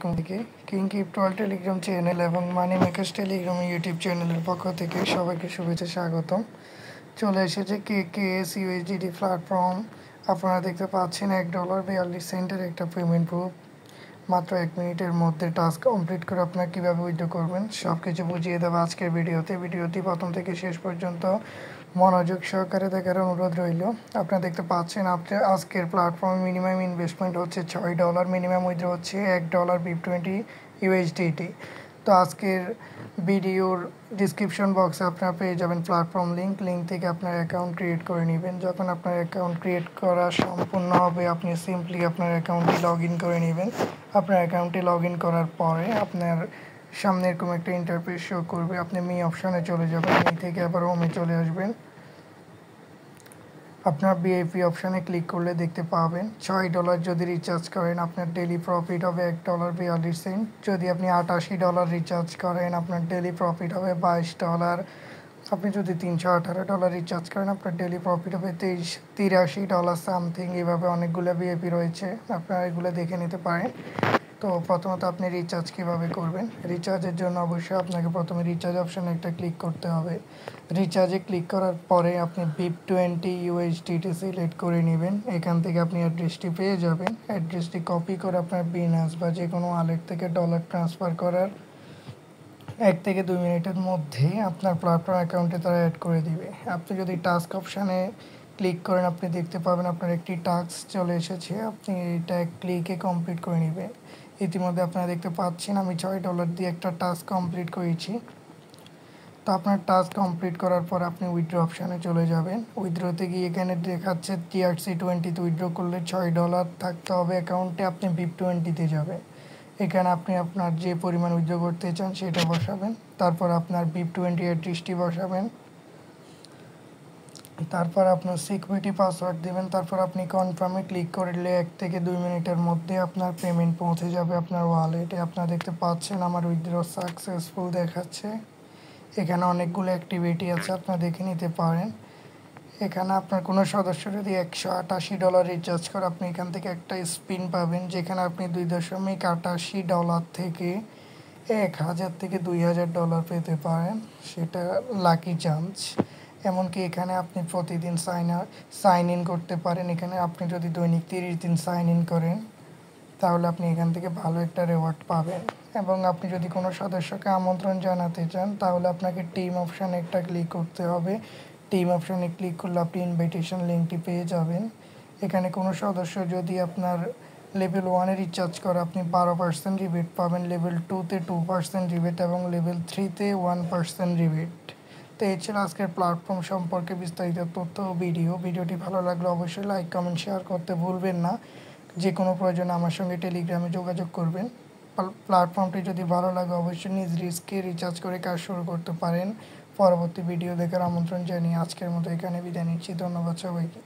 থেকে king crypto Telegram channel এবং মানি makers Telegram YouTube চ্যানেলের পক্ষ থেকে সবাইকে শুভেচ্ছা স্বাগতম। চলে এসেছে কেকেএস ইউএসডিটি প্ল্যাটফর্ম। আপনারা দেখতে পাচ্ছেন $1.42 একটা পেমেন্ট প্রুফ। মাত্র 1 মিনিটের মধ্যে টাস্ক কমপ্লিট করে আপনারা কীভাবে উইথড্র করবেন সব কিছু বুঝিয়ে দেবো আজকের ভিডিওটি প্রথম থেকে শেষ পর্যন্ত মনোযোগ সহকারে দেখার অনুরোধ রইল। আপনারা দেখতে পাচ্ছেন আজকের প্ল্যাটফর্মে মিনিমাম ইনভেস্টমেন্ট হচ্ছে $6, মিনিমাম উইথড্র হচ্ছে $1.20 USDT। তো আজকের ভিডিওর ডিসক্রিপশন বক্সে আপনারা পেয়ে যাবেন প্ল্যাটফর্ম লিঙ্ক থেকে আপনার অ্যাকাউন্ট ক্রিয়েট করে নেবেন। যখন আপনার অ্যাকাউন্ট ক্রিয়েট করা সম্পূর্ণ হবে আপনি সিম্পলি আপনার অ্যাকাউন্টটি লগ ইন করে নেবেন। আপনার অ্যাকাউন্টে লগ ইন করার পরে আপনার সামনে এরকম একটা ইন্টারফেস শো করবে। আপনি মি অপশানে চলে যাবেন, মি থেকে আবার হোমে চলে আসবেন। আপনার বিআইপি অপশানে ক্লিক করলে দেখতে পাবেন $6 যদি রিচার্জ করেন আপনার ডেলি প্রফিট হবে $1.42। যদি আপনি $88 রিচার্জ করেন আপনার ডেলি প্রফিট হবে $22। আপনি যদি $318 রিচার্জ করেন আপনার ডেলি প্রফিট হবে $83 সামথিং। এভাবে অনেকগুলো বিআইপি রয়েছে, আপনারা এগুলো দেখে নিতে পারেন। তো প্রথমত আপনি রিচার্জ কীভাবে করবেন, রিচার্জের জন্য অবশ্যই আপনাকে প্রথমে রিচার্জ অপশানে একটা ক্লিক করতে হবে। রিচার্জে ক্লিক করার পরে আপনি BIP20 USDT সিলেক্ট করে নেবেন। এখান থেকে আপনি অ্যাড্রেসটি পেয়ে যাবেন। অ্যাড্রেসটি কপি করে আপনার বিনাস বা যে কোনো ওয়ালেট থেকে ডলার ট্রান্সফার করার 1 থেকে 2 মিনিটের মধ্যে আপনার প্ল্যাটফর্ম অ্যাকাউন্টে তারা অ্যাড করে দিবে। আপনি যদি টাস্ক অপশানে ক্লিক করেন আপনি দেখতে পাবেন আপনার একটি টাস্ক চলে এসেছে, আপনি এটা ক্লিকে কমপ্লিট করে নেবেন। ইতিমধ্যে আপনারা দেখতে পাচ্ছেন আমি $6 দিয়ে একটা টাস্ক কমপ্লিট করেছি। তো আপনার টাস্ক কমপ্লিট করার পর আপনি উইথড্র অপশানে চলে যাবেন। উইথড্রোতে গিয়ে এখানে দেখাচ্ছে TRC20 উইথড্র করলে $6 থাকতে হবে অ্যাকাউন্টে, আপনি BIP20-তে যাবেন। এখানে আপনি আপনার যে পরিমাণ উইথড্র করতে চান সেটা বসাবেন, তারপর আপনার BIP20 অ্যাড্রেসটি বসাবেন, তারপর আপনার সিকিউরিটি পাসওয়ার্ড দেবেন, তারপর আপনি কনফার্মে ক্লিক করলে 1 থেকে 2 মিনিটের মধ্যে আপনার পেমেন্ট পৌঁছে যাবে আপনার ওয়ালেটে। আপনারা দেখতে পাচ্ছেন আমার উইথড্র সাকসেসফুল দেখাচ্ছে। এখানে অনেকগুলো অ্যাক্টিভিটি আছে, আপনারা দেখে নিতে পারেন। এখানে আপনার কোনো সদস্য যদি $188 রিচার্জ করে আপনি এখান থেকে একটা স্পিন পাবেন, যেখানে আপনি $2.88 থেকে 1000 থেকে $2000 পেতে পারেন, সেটা লাকি চান্স। এমনকি এখানে আপনি প্রতিদিন সাইন ইন করতে পারেন। এখানে আপনি যদি দৈনিক 30 দিন সাইন ইন করেন তাহলে আপনি এখান থেকে ভালো একটা রেওয়ার্ড পাবেন। এবং আপনি যদি কোনো সদস্যকে আমন্ত্রণ জানাতে চান তাহলে আপনাকে টিম অপশানে একটা ক্লিক করতে হবে। টিম অপশানে ক্লিক করলে আপনি ইনভাইটেশন লিঙ্কটি পেয়ে যাবেন। এখানে কোনো সদস্য যদি আপনার লেভেল 1-এ রিচার্জ করে আপনি 12% রিবেট পাবেন, লেভেল 2-তে 2% রিবেট এবং লেভেল 3-তে 1% রিবেট। তো এই ছিল আজকের প্ল্যাটফর্ম সম্পর্কে বিস্তারিত তথ্য ও ভিডিওটি ভালো লাগলে অবশ্যই লাইক কমেন্ট শেয়ার করতে ভুলবেন না। যে কোনো প্রয়োজনে আমার সঙ্গে টেলিগ্রামে যোগাযোগ করবেন। প্ল্যাটফর্মটি যদি ভালো লাগে অবশ্যই নিজ রিস্কে রিচার্জ করে কাজ শুরু করতে পারেন। পরবর্তী ভিডিও দেখার আমন্ত্রণ জানিয়ে আজকের মতো এখানে বিদায় নিচ্ছি। ধন্যবাদ সবাইকে।